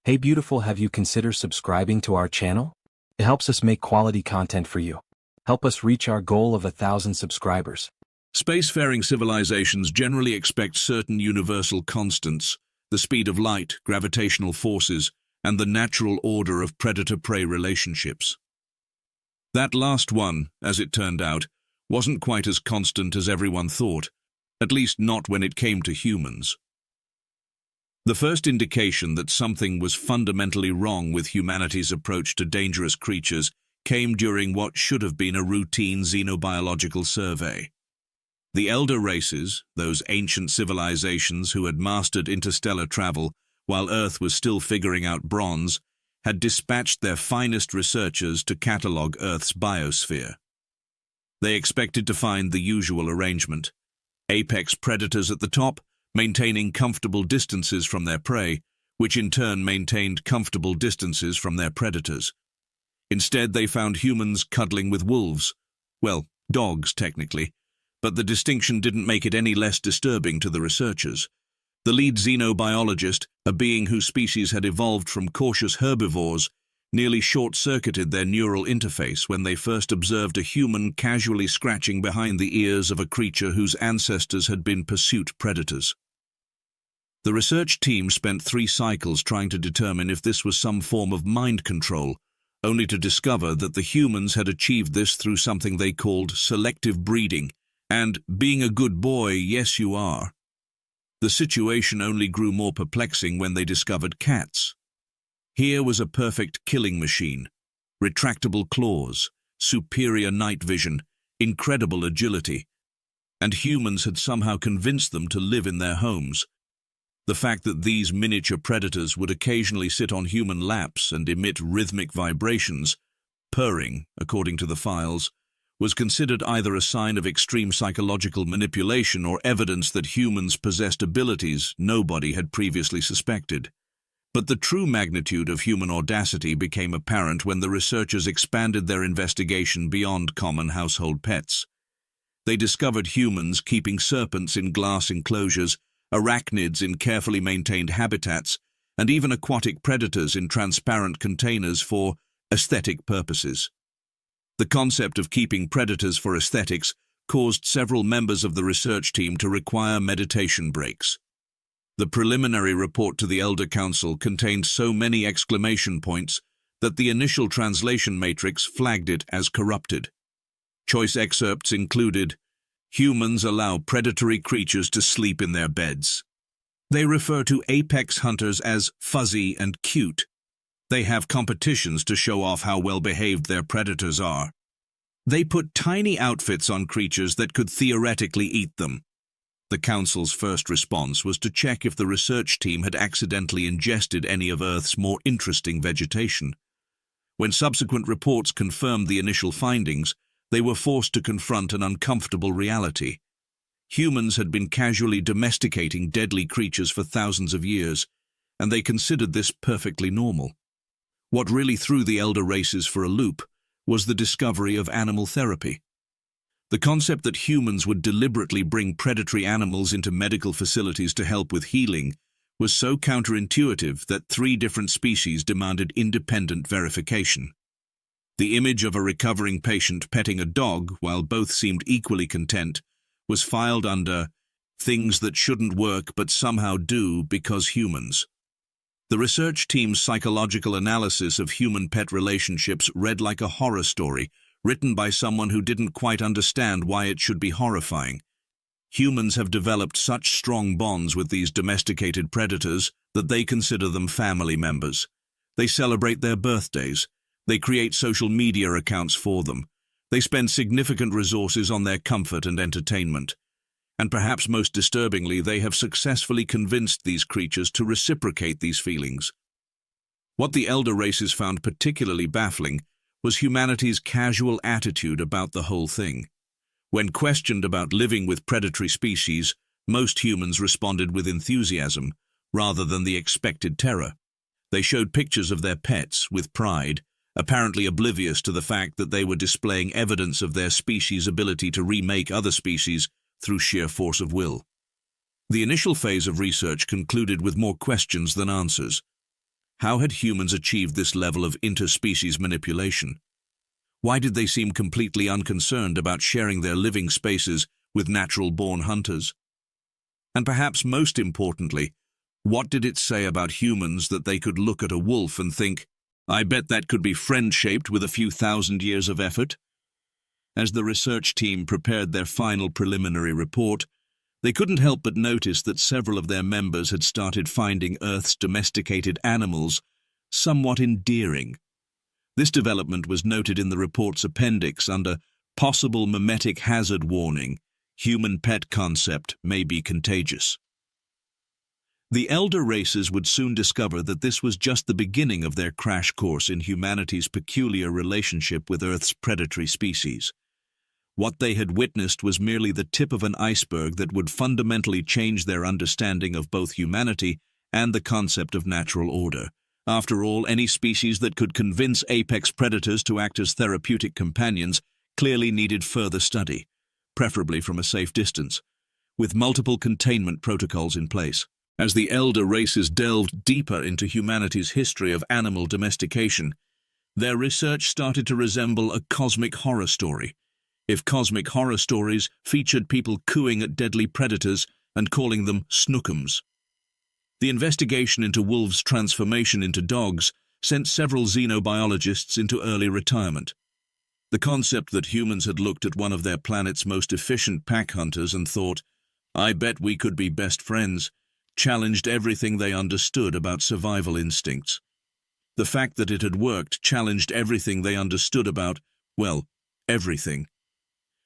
Hey beautiful, have you considered subscribing to our channel? It helps us make quality content for you. Help us reach our goal of 1,000 subscribers. Spacefaring civilizations generally expect certain universal constants, the speed of light, gravitational forces, and the natural order of predator-prey relationships. That last one, as it turned out, wasn't quite as constant as everyone thought, at least not when it came to humans. The first indication that something was fundamentally wrong with humanity's approach to dangerous creatures came during what should have been a routine xenobiological survey. The elder races, those ancient civilizations who had mastered interstellar travel while Earth was still figuring out bronze, had dispatched their finest researchers to catalogue Earth's biosphere. They expected to find the usual arrangement: apex predators at the top, maintaining comfortable distances from their prey, which in turn maintained comfortable distances from their predators. Instead, they found humans cuddling with wolves. Well, dogs, technically, but the distinction didn't make it any less disturbing to the researchers. The lead xenobiologist, a being whose species had evolved from cautious herbivores, nearly short-circuited their neural interface when they first observed a human casually scratching behind the ears of a creature whose ancestors had been pursuit predators. The research team spent 3 cycles trying to determine if this was some form of mind control, only to discover that the humans had achieved this through something they called selective breeding, and being a good boy, yes you are. The situation only grew more perplexing when they discovered cats. Here was a perfect killing machine: retractable claws, superior night vision, incredible agility. And humans had somehow convinced them to live in their homes. The fact that these miniature predators would occasionally sit on human laps and emit rhythmic vibrations, purring, according to the files, was considered either a sign of extreme psychological manipulation or evidence that humans possessed abilities nobody had previously suspected. But the true magnitude of human audacity became apparent when the researchers expanded their investigation beyond common household pets. They discovered humans keeping serpents in glass enclosures, arachnids in carefully maintained habitats, and even aquatic predators in transparent containers for aesthetic purposes. The concept of keeping predators for aesthetics caused several members of the research team to require meditation breaks. The preliminary report to the Elder Council contained so many exclamation points that the initial translation matrix flagged it as corrupted. Choice excerpts included, "Humans allow predatory creatures to sleep in their beds." They refer to apex hunters as fuzzy and cute. They have competitions to show off how well-behaved their predators are. They put tiny outfits on creatures that could theoretically eat them. The Council's first response was to check if the research team had accidentally ingested any of Earth's more interesting vegetation. When subsequent reports confirmed the initial findings, they were forced to confront an uncomfortable reality. Humans had been casually domesticating deadly creatures for thousands of years, and they considered this perfectly normal. What really threw the elder races for a loop was the discovery of animal therapy. The concept that humans would deliberately bring predatory animals into medical facilities to help with healing was so counterintuitive that 3 different species demanded independent verification. The image of a recovering patient petting a dog, while both seemed equally content, was filed under "things that shouldn't work but somehow do because humans." The research team's psychological analysis of human-pet relationships read like a horror story, written by someone who didn't quite understand why it should be horrifying. Humans have developed such strong bonds with these domesticated predators that they consider them family members. They celebrate their birthdays. They create social media accounts for them. They spend significant resources on their comfort and entertainment. And perhaps most disturbingly, they have successfully convinced these creatures to reciprocate these feelings. What the elder races found particularly baffling was humanity's casual attitude about the whole thing. When questioned about living with predatory species, most humans responded with enthusiasm, rather than the expected terror. They showed pictures of their pets with pride, apparently oblivious to the fact that they were displaying evidence of their species' ability to remake other species through sheer force of will. The initial phase of research concluded with more questions than answers. How had humans achieved this level of interspecies manipulation? Why did they seem completely unconcerned about sharing their living spaces with natural-born hunters? And perhaps most importantly, what did it say about humans that they could look at a wolf and think, "I bet that could be friend-shaped with a few thousand years of effort"? As the research team prepared their final preliminary report, they couldn't help but notice that several of their members had started finding Earth's domesticated animals somewhat endearing. This development was noted in the report's appendix under Possible Mimetic Hazard Warning. Human pet concept may be contagious. The elder races would soon discover that this was just the beginning of their crash course in humanity's peculiar relationship with Earth's predatory species. What they had witnessed was merely the tip of an iceberg that would fundamentally change their understanding of both humanity and the concept of natural order. After all, any species that could convince apex predators to act as therapeutic companions clearly needed further study, preferably from a safe distance, with multiple containment protocols in place. As the elder races delved deeper into humanity's history of animal domestication, their research started to resemble a cosmic horror story. If cosmic horror stories featured people cooing at deadly predators and calling them snookums. The investigation into wolves' transformation into dogs sent several xenobiologists into early retirement. The concept that humans had looked at one of their planet's most efficient pack hunters and thought, "I bet we could be best friends," challenged everything they understood about survival instincts. The fact that it had worked challenged everything they understood about, well, everything.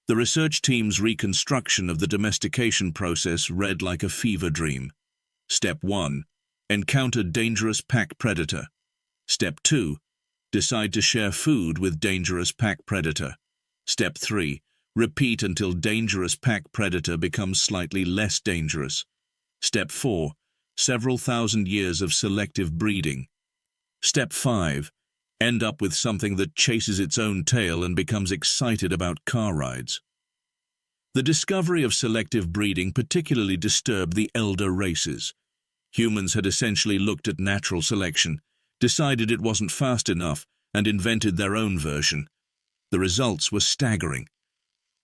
The research team's reconstruction of the domestication process read like a fever dream. Step 1. Encounter dangerous pack predator. Step 2. Decide to share food with dangerous pack predator. Step 3. Repeat until dangerous pack predator becomes slightly less dangerous. Step 4. Several thousand years of selective breeding. Step 5. End up with something that chases its own tail and becomes excited about car rides. The discovery of selective breeding particularly disturbed the elder races. Humans had essentially looked at natural selection, decided it wasn't fast enough, and invented their own version. The results were staggering.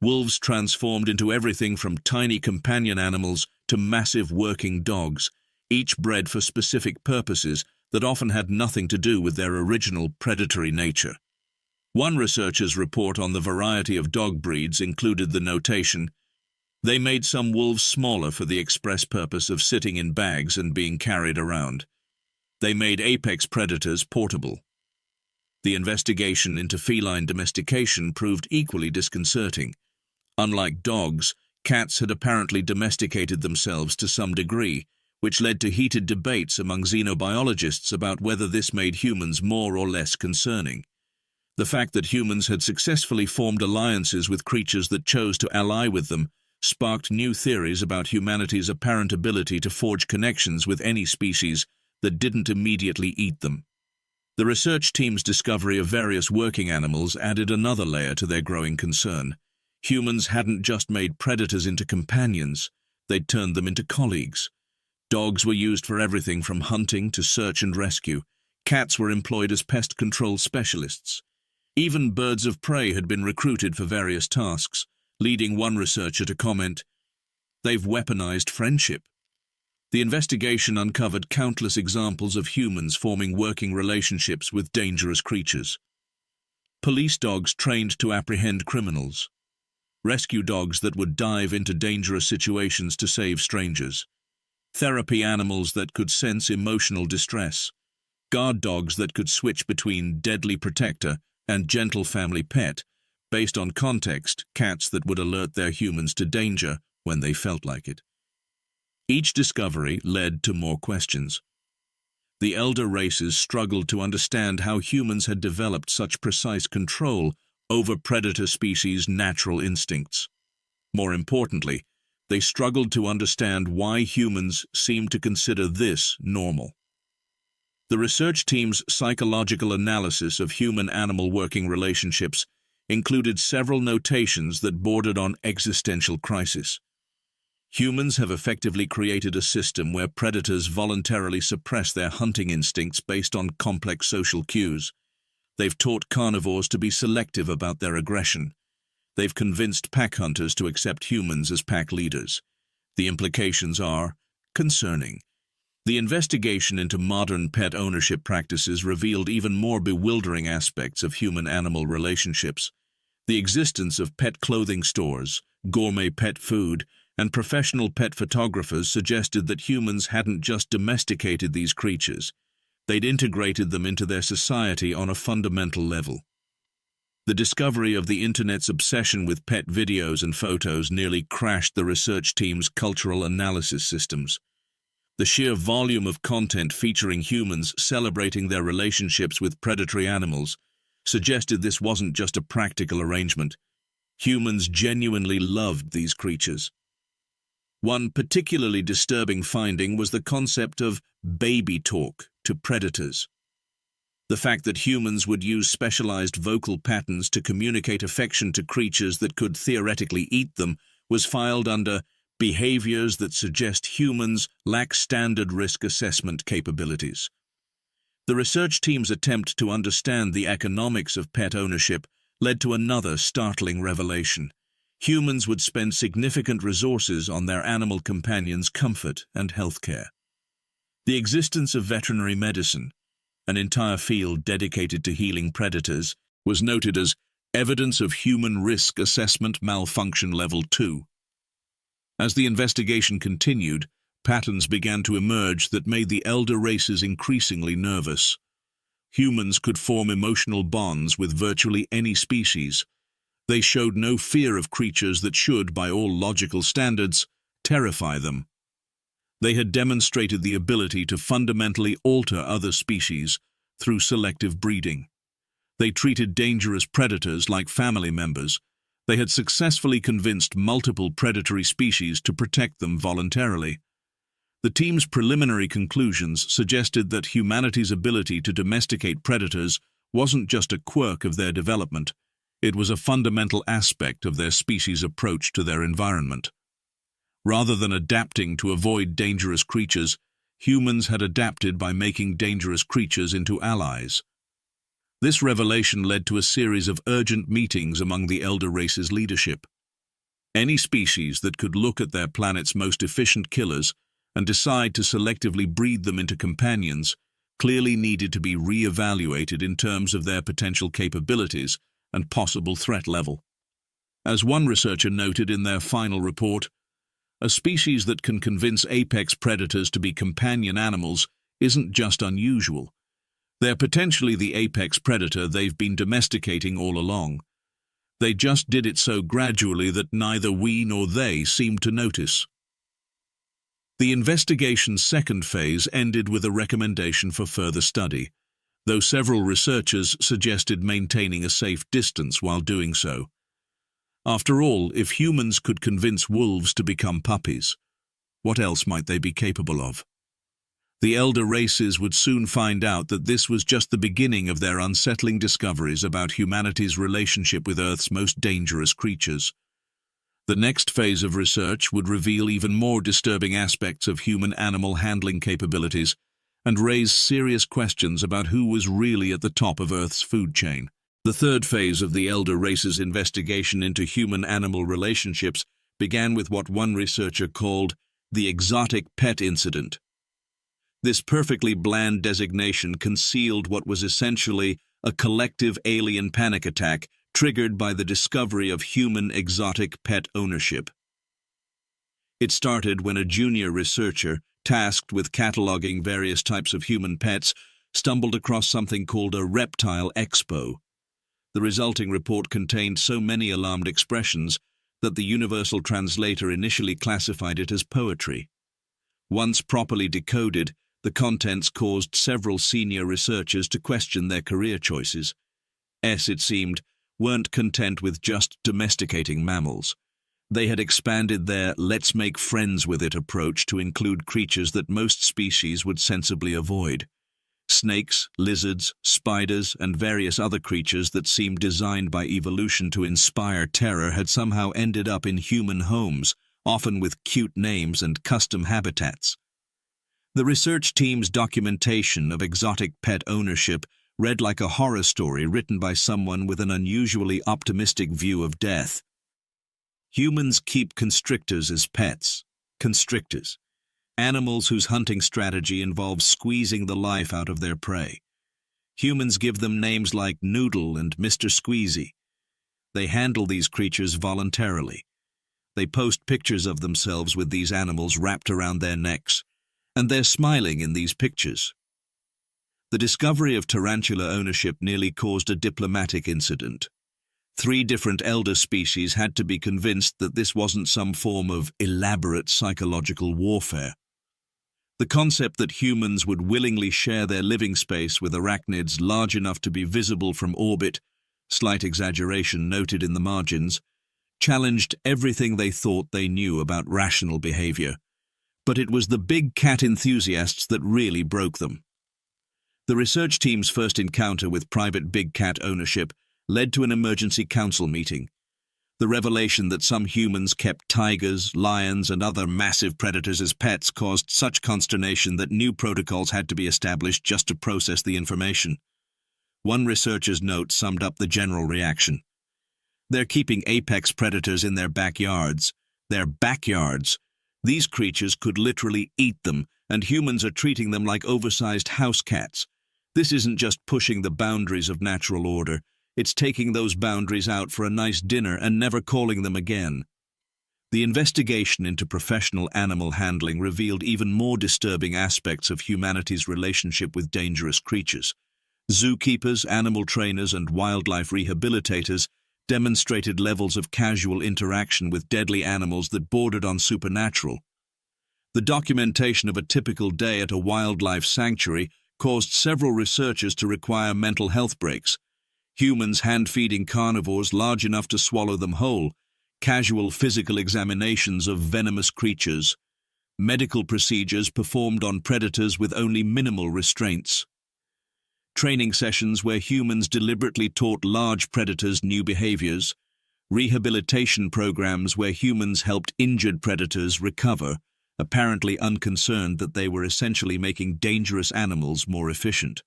Wolves transformed into everything from tiny companion animals to massive working dogs, each bred for specific purposes that often had nothing to do with their original predatory nature. One researcher's report on the variety of dog breeds included the notation, "They made some wolves smaller for the express purpose of sitting in bags and being carried around. They made apex predators portable." The investigation into feline domestication proved equally disconcerting. Unlike dogs, cats had apparently domesticated themselves to some degree, which led to heated debates among xenobiologists about whether this made humans more or less concerning. The fact that humans had successfully formed alliances with creatures that chose to ally with them sparked new theories about humanity's apparent ability to forge connections with any species that didn't immediately eat them. The research team's discovery of various working animals added another layer to their growing concern. Humans hadn't just made predators into companions, they'd turned them into colleagues. Dogs were used for everything from hunting to search and rescue. Cats were employed as pest control specialists. Even birds of prey had been recruited for various tasks, leading one researcher to comment, "They've weaponized friendship." The investigation uncovered countless examples of humans forming working relationships with dangerous creatures. Police dogs trained to apprehend criminals. Rescue dogs that would dive into dangerous situations to save strangers. Therapy animals that could sense emotional distress. Guard dogs that could switch between deadly protector and gentle family pet, based on context, cats that would alert their humans to danger when they felt like it. Each discovery led to more questions. The elder races struggled to understand how humans had developed such precise control over predator species' natural instincts. More importantly, they struggled to understand why humans seemed to consider this normal. The research team's psychological analysis of human-animal working relationships included several notations that bordered on existential crisis. Humans have effectively created a system where predators voluntarily suppress their hunting instincts based on complex social cues. They've taught carnivores to be selective about their aggression. They've convinced pack hunters to accept humans as pack leaders. The implications are concerning. The investigation into modern pet ownership practices revealed even more bewildering aspects of human-animal relationships. The existence of pet clothing stores, gourmet pet food, and professional pet photographers suggested that humans hadn't just domesticated these creatures. They'd integrated them into their society on a fundamental level. The discovery of the Internet's obsession with pet videos and photos nearly crashed the research team's cultural analysis systems. The sheer volume of content featuring humans celebrating their relationships with predatory animals suggested this wasn't just a practical arrangement. Humans genuinely loved these creatures. One particularly disturbing finding was the concept of baby talk to predators. The fact that humans would use specialized vocal patterns to communicate affection to creatures that could theoretically eat them was filed under behaviors that suggest humans lack standard risk assessment capabilities. The research team's attempt to understand the economics of pet ownership led to another startling revelation. Humans would spend significant resources on their animal companions' comfort and healthcare. The existence of veterinary medicine, an entire field dedicated to healing predators, was noted as evidence of human risk assessment malfunction level 2. As the investigation continued, patterns began to emerge that made the elder races increasingly nervous. Humans could form emotional bonds with virtually any species. They showed no fear of creatures that should, by all logical standards, terrify them. They had demonstrated the ability to fundamentally alter other species through selective breeding. They treated dangerous predators like family members. They had successfully convinced multiple predatory species to protect them voluntarily. The team's preliminary conclusions suggested that humanity's ability to domesticate predators wasn't just a quirk of their development, it was a fundamental aspect of their species' approach to their environment. Rather than adapting to avoid dangerous creatures, humans had adapted by making dangerous creatures into allies. This revelation led to a series of urgent meetings among the elder race's leadership. Any species that could look at their planet's most efficient killers and decide to selectively breed them into companions clearly needed to be re-evaluated in terms of their potential capabilities and possible threat level. As one researcher noted in their final report, a species that can convince apex predators to be companion animals isn't just unusual. They're potentially the apex predator they've been domesticating all along. They just did it so gradually that neither we nor they seemed to notice. The investigation's second phase ended with a recommendation for further study, though several researchers suggested maintaining a safe distance while doing so. After all, if humans could convince wolves to become puppies, what else might they be capable of? The elder races would soon find out that this was just the beginning of their unsettling discoveries about humanity's relationship with Earth's most dangerous creatures. The next phase of research would reveal even more disturbing aspects of human-animal handling capabilities and raise serious questions about who was really at the top of Earth's food chain. The third phase of the elder race's investigation into human-animal relationships began with what one researcher called the exotic pet incident. This perfectly bland designation concealed what was essentially a collective alien panic attack triggered by the discovery of human exotic pet ownership. It started when a junior researcher, tasked with cataloging various types of human pets, stumbled across something called a reptile expo. The resulting report contained so many alarmed expressions that the universal translator initially classified it as poetry. Once properly decoded, the contents caused several senior researchers to question their career choices. It seemed, weren't content with just domesticating mammals. They had expanded their let's make friends with it approach to include creatures that most species would sensibly avoid. Snakes, lizards, spiders, and various other creatures that seemed designed by evolution to inspire terror had somehow ended up in human homes, often with cute names and custom habitats. The research team's documentation of exotic pet ownership read like a horror story written by someone with an unusually optimistic view of death. Humans keep constrictors as pets. Constrictors. Animals whose hunting strategy involves squeezing the life out of their prey. Humans give them names like Noodle and Mr. Squeezy. They handle these creatures voluntarily. They post pictures of themselves with these animals wrapped around their necks, and they're smiling in these pictures. The discovery of tarantula ownership nearly caused a diplomatic incident. 3 different elder species had to be convinced that this wasn't some form of elaborate psychological warfare. The concept that humans would willingly share their living space with arachnids large enough to be visible from orbit, slight exaggeration noted in the margins, challenged everything they thought they knew about rational behavior. But it was the big cat enthusiasts that really broke them. The research team's first encounter with private big cat ownership led to an emergency council meeting. The revelation that some humans kept tigers, lions, and other massive predators as pets caused such consternation that new protocols had to be established just to process the information. One researcher's note summed up the general reaction. They're keeping apex predators in their backyards. Their backyards. These creatures could literally eat them, and humans are treating them like oversized house cats. This isn't just pushing the boundaries of natural order. It's taking those boundaries out for a nice dinner and never calling them again. The investigation into professional animal handling revealed even more disturbing aspects of humanity's relationship with dangerous creatures. Zookeepers, animal trainers, and wildlife rehabilitators demonstrated levels of casual interaction with deadly animals that bordered on supernatural. The documentation of a typical day at a wildlife sanctuary caused several researchers to require mental health breaks. Humans hand-feeding carnivores large enough to swallow them whole, casual physical examinations of venomous creatures, medical procedures performed on predators with only minimal restraints, training sessions where humans deliberately taught large predators new behaviors, rehabilitation programs where humans helped injured predators recover, apparently unconcerned that they were essentially making dangerous animals more efficient.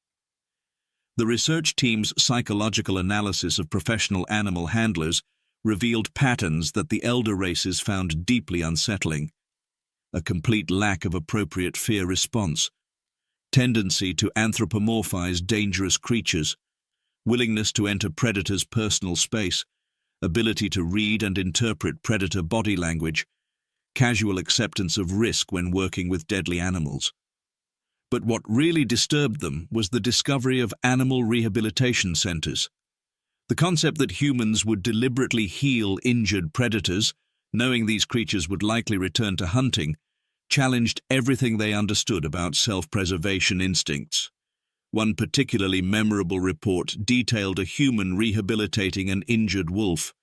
The research team's psychological analysis of professional animal handlers revealed patterns that the elder races found deeply unsettling. A complete lack of appropriate fear response, tendency to anthropomorphize dangerous creatures, willingness to enter predators' personal space, ability to read and interpret predator body language, casual acceptance of risk when working with deadly animals. But what really disturbed them was the discovery of animal rehabilitation centers. The concept that humans would deliberately heal injured predators, knowing these creatures would likely return to hunting, challenged everything they understood about self-preservation instincts. One particularly memorable report detailed a human rehabilitating an injured wolf.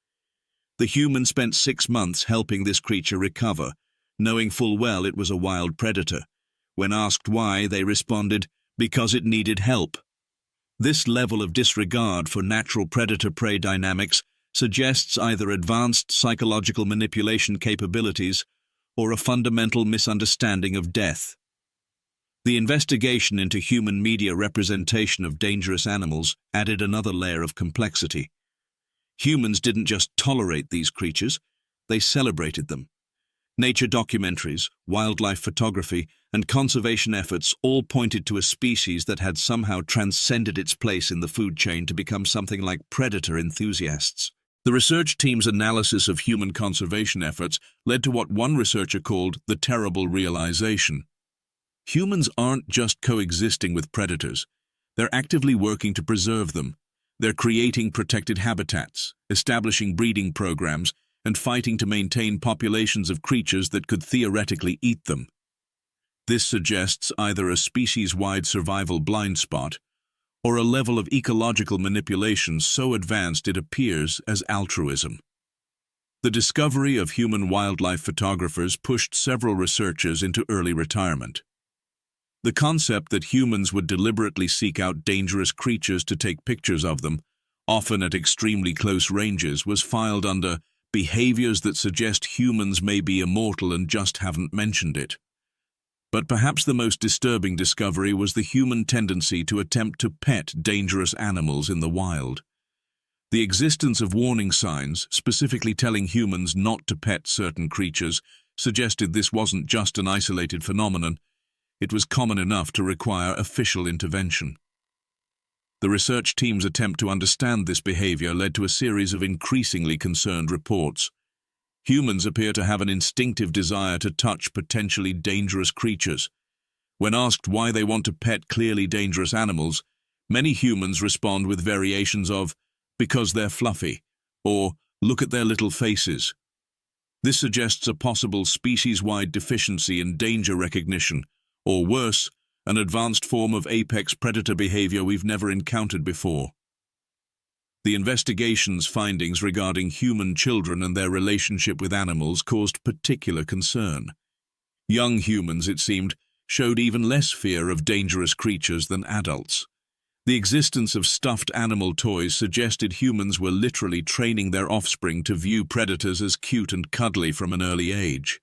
The human spent 6 months helping this creature recover, knowing full well it was a wild predator. When asked why, they responded, because it needed help. This level of disregard for natural predator-prey dynamics suggests either advanced psychological manipulation capabilities or a fundamental misunderstanding of death. The investigation into human media representation of dangerous animals added another layer of complexity. Humans didn't just tolerate these creatures, they celebrated them. Nature documentaries, wildlife photography, and conservation efforts all pointed to a species that had somehow transcended its place in the food chain to become something like predator enthusiasts. The research team's analysis of human conservation efforts led to what one researcher called the terrible realization. Humans aren't just coexisting with predators. They're actively working to preserve them. They're creating protected habitats, establishing breeding programs, and fighting to maintain populations of creatures that could theoretically eat them. This suggests either a species-wide survival blind spot or a level of ecological manipulation so advanced it appears as altruism. The discovery of human wildlife photographers pushed several researchers into early retirement. The concept that humans would deliberately seek out dangerous creatures to take pictures of them, often at extremely close ranges, was filed under behaviors that suggest humans may be immortal and just haven't mentioned it. But perhaps the most disturbing discovery was the human tendency to attempt to pet dangerous animals in the wild. The existence of warning signs, specifically telling humans not to pet certain creatures, suggested this wasn't just an isolated phenomenon. It was common enough to require official intervention. The research team's attempt to understand this behavior led to a series of increasingly concerned reports. Humans appear to have an instinctive desire to touch potentially dangerous creatures. When asked why they want to pet clearly dangerous animals, many humans respond with variations of, "because they're fluffy," or "look at their little faces." This suggests a possible species-wide deficiency in danger recognition, or worse, an advanced form of apex predator behavior we've never encountered before. The investigation's findings regarding human children and their relationship with animals caused particular concern. Young humans, it seemed, showed even less fear of dangerous creatures than adults. The existence of stuffed animal toys suggested humans were literally training their offspring to view predators as cute and cuddly from an early age.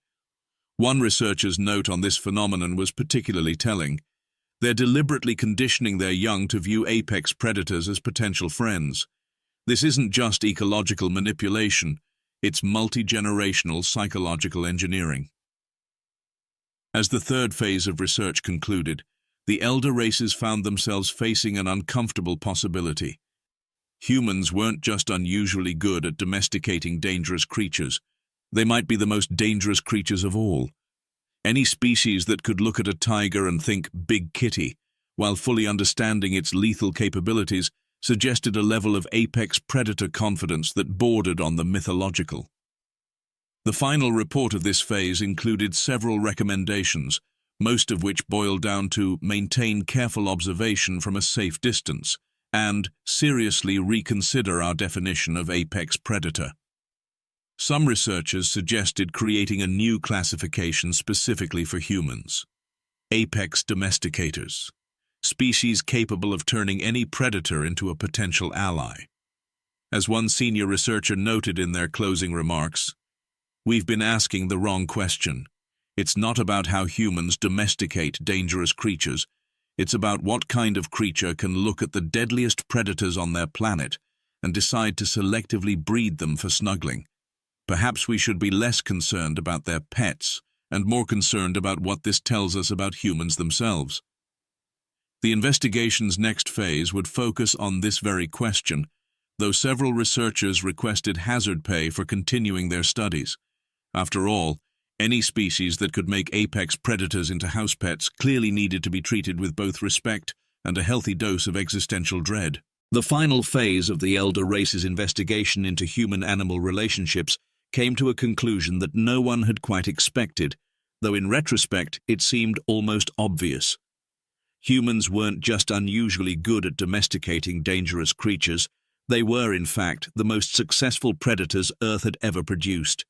One researcher's note on this phenomenon was particularly telling. They're deliberately conditioning their young to view apex predators as potential friends. This isn't just ecological manipulation, it's multi-generational psychological engineering. As the third phase of research concluded, the elder races found themselves facing an uncomfortable possibility. Humans weren't just unusually good at domesticating dangerous creatures, they might be the most dangerous creatures of all. Any species that could look at a tiger and think "big kitty," while fully understanding its lethal capabilities, suggested a level of apex predator confidence that bordered on the mythological. The final report of this phase included several recommendations, most of which boiled down to maintain careful observation from a safe distance and seriously reconsider our definition of apex predator. Some researchers suggested creating a new classification specifically for humans: apex domesticators, species capable of turning any predator into a potential ally. As one senior researcher noted in their closing remarks, "We've been asking the wrong question. It's not about how humans domesticate dangerous creatures. It's about what kind of creature can look at the deadliest predators on their planet and decide to selectively breed them for snuggling. Perhaps we should be less concerned about their pets and more concerned about what this tells us about humans themselves." The investigation's next phase would focus on this very question, though several researchers requested hazard pay for continuing their studies. After all, any species that could make apex predators into house pets clearly needed to be treated with both respect and a healthy dose of existential dread. The final phase of the elder race's investigation into human-animal relationships came to a conclusion that no one had quite expected, though in retrospect it seemed almost obvious. Humans weren't just unusually good at domesticating dangerous creatures, they were, in fact, the most successful predators Earth had ever produced.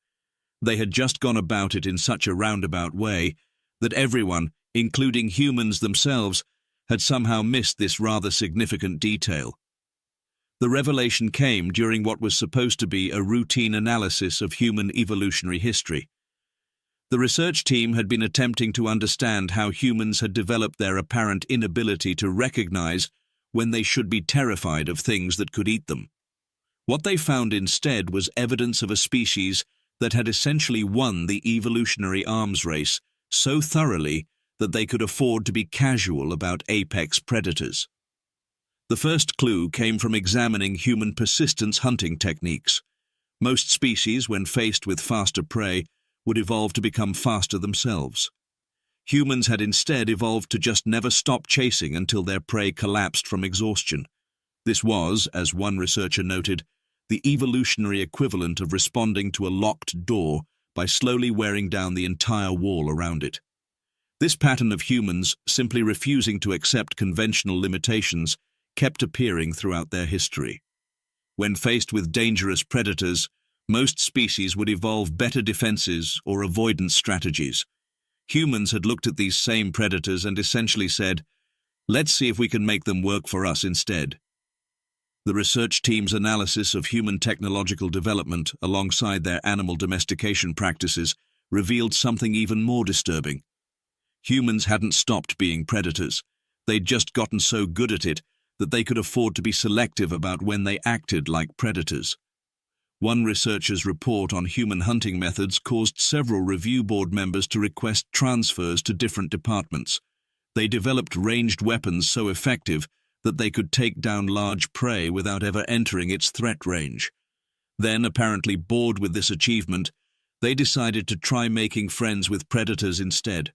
They had just gone about it in such a roundabout way that everyone, including humans themselves, had somehow missed this rather significant detail. The revelation came during what was supposed to be a routine analysis of human evolutionary history. The research team had been attempting to understand how humans had developed their apparent inability to recognize when they should be terrified of things that could eat them. What they found instead was evidence of a species that had essentially won the evolutionary arms race so thoroughly that they could afford to be casual about apex predators. The first clue came from examining human persistence hunting techniques. Most species, when faced with faster prey, would evolve to become faster themselves. Humans had instead evolved to just never stop chasing until their prey collapsed from exhaustion. This was, as one researcher noted, the evolutionary equivalent of responding to a locked door by slowly wearing down the entire wall around it. This pattern of humans simply refusing to accept conventional limitations kept appearing throughout their history. When faced with dangerous predators, most species would evolve better defenses or avoidance strategies. Humans had looked at these same predators and essentially said, "Let's see if we can make them work for us instead." The research team's analysis of human technological development alongside their animal domestication practices revealed something even more disturbing. Humans hadn't stopped being predators. They'd just gotten so good at it that they could afford to be selective about when they acted like predators. One researcher's report on human hunting methods caused several review board members to request transfers to different departments. They developed ranged weapons so effective that they could take down large prey without ever entering its threat range. Then, apparently bored with this achievement, they decided to try making friends with predators instead.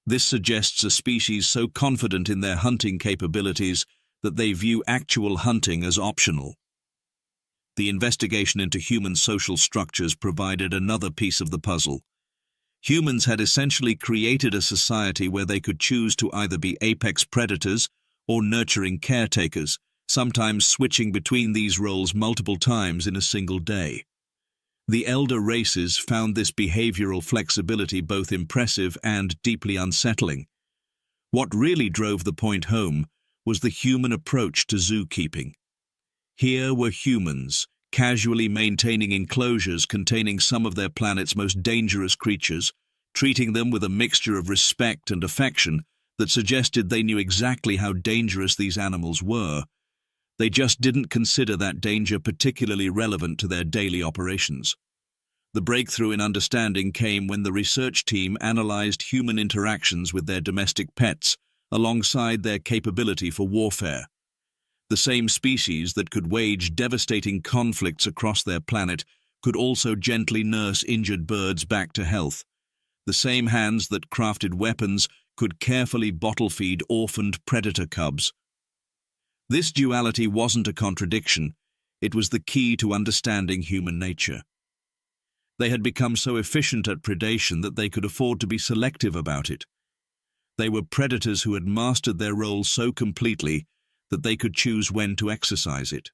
This suggests a species so confident in their hunting capabilities that they view actual hunting as optional. The investigation into human social structures provided another piece of the puzzle. Humans had essentially created a society where they could choose to either be apex predators or nurturing caretakers, sometimes switching between these roles multiple times in a single day. The elder races found this behavioral flexibility both impressive and deeply unsettling. What really drove the point home was the human approach to zookeeping. Here were humans, casually maintaining enclosures containing some of their planet's most dangerous creatures, treating them with a mixture of respect and affection that suggested they knew exactly how dangerous these animals were. They just didn't consider that danger particularly relevant to their daily operations. The breakthrough in understanding came when the research team analyzed human interactions with their domestic pets alongside their capability for warfare. The same species that could wage devastating conflicts across their planet could also gently nurse injured birds back to health. The same hands that crafted weapons could carefully bottle-feed orphaned predator cubs. This duality wasn't a contradiction, it was the key to understanding human nature. They had become so efficient at predation that they could afford to be selective about it. They were predators who had mastered their role so completely that they could choose when to exercise it.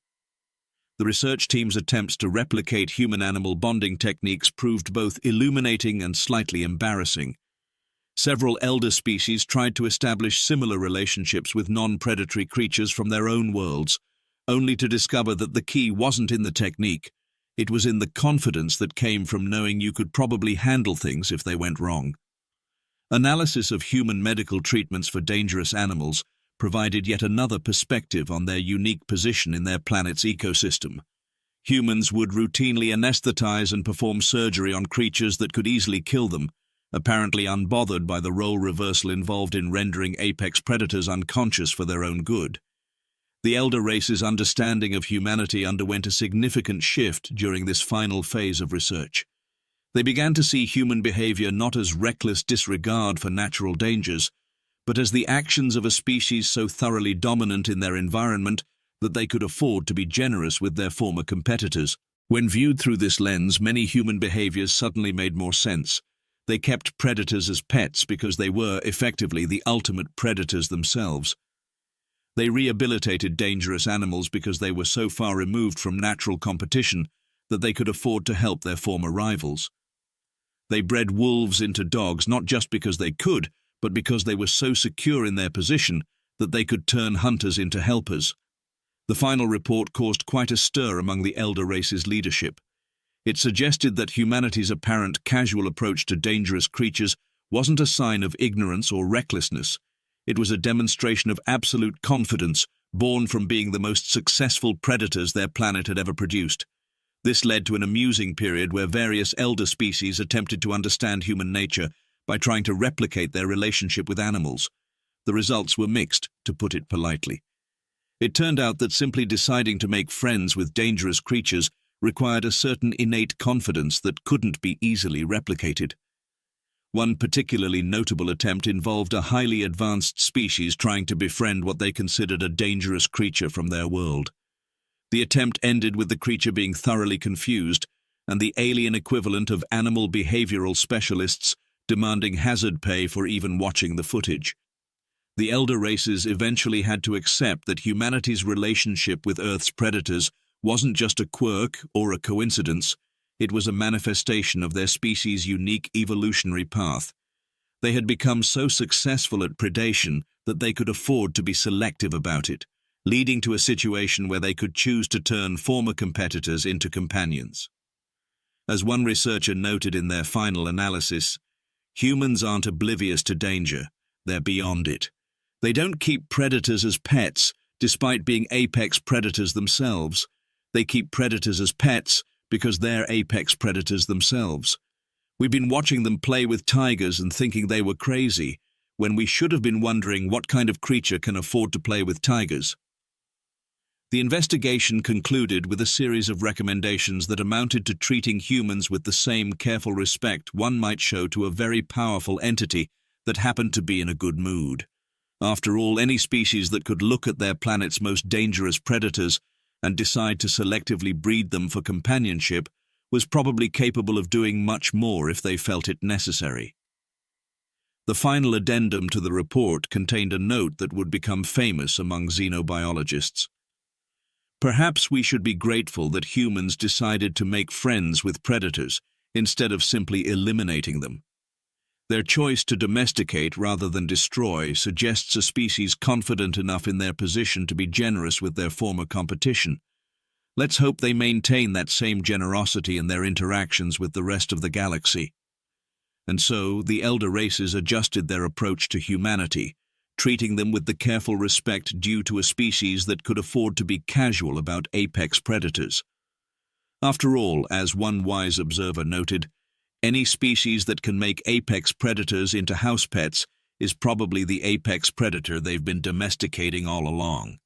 The research team's attempts to replicate human-animal bonding techniques proved both illuminating and slightly embarrassing. Several elder species tried to establish similar relationships with non-predatory creatures from their own worlds, only to discover that the key wasn't in the technique, it was in the confidence that came from knowing you could probably handle things if they went wrong. Analysis of human medical treatments for dangerous animals provided yet another perspective on their unique position in their planet's ecosystem. Humans would routinely anesthetize and perform surgery on creatures that could easily kill them, apparently unbothered by the role reversal involved in rendering apex predators unconscious for their own good. The elder race's understanding of humanity underwent a significant shift during this final phase of research. They began to see human behavior not as reckless disregard for natural dangers, but as the actions of a species so thoroughly dominant in their environment that they could afford to be generous with their former competitors. When viewed through this lens, many human behaviors suddenly made more sense. They kept predators as pets because they were, effectively, the ultimate predators themselves. They rehabilitated dangerous animals because they were so far removed from natural competition that they could afford to help their former rivals. They bred wolves into dogs not just because they could, but because they were so secure in their position that they could turn hunters into helpers. The final report caused quite a stir among the elder race's leadership. It suggested that humanity's apparent casual approach to dangerous creatures wasn't a sign of ignorance or recklessness. It was a demonstration of absolute confidence, born from being the most successful predators their planet had ever produced. This led to an amusing period where various elder species attempted to understand human nature by trying to replicate their relationship with animals. The results were mixed, to put it politely. It turned out that simply deciding to make friends with dangerous creatures required a certain innate confidence that couldn't be easily replicated. One particularly notable attempt involved a highly advanced species trying to befriend what they considered a dangerous creature from their world. The attempt ended with the creature being thoroughly confused, and the alien equivalent of animal behavioral specialists demanding hazard pay for even watching the footage. The elder races eventually had to accept that humanity's relationship with Earth's predators wasn't just a quirk or a coincidence, it was a manifestation of their species' unique evolutionary path. They had become so successful at predation that they could afford to be selective about it, leading to a situation where they could choose to turn former competitors into companions. As one researcher noted in their final analysis, humans aren't oblivious to danger, they're beyond it. They don't keep predators as pets, despite being apex predators themselves. They keep predators as pets because they're apex predators themselves. We've been watching them play with tigers and thinking they were crazy, when we should have been wondering what kind of creature can afford to play with tigers. The investigation concluded with a series of recommendations that amounted to treating humans with the same careful respect one might show to a very powerful entity that happened to be in a good mood. After all, any species that could look at their planet's most dangerous predators and decide to selectively breed them for companionship was probably capable of doing much more if they felt it necessary. The final addendum to the report contained a note that would become famous among xenobiologists. Perhaps we should be grateful that humans decided to make friends with predators instead of simply eliminating them. Their choice to domesticate rather than destroy suggests a species confident enough in their position to be generous with their former competition. Let's hope they maintain that same generosity in their interactions with the rest of the galaxy. And so, the elder races adjusted their approach to humanity, treating them with the careful respect due to a species that could afford to be casual about apex predators. After all, as one wise observer noted, any species that can make apex predators into house pets is probably the apex predator they've been domesticating all along.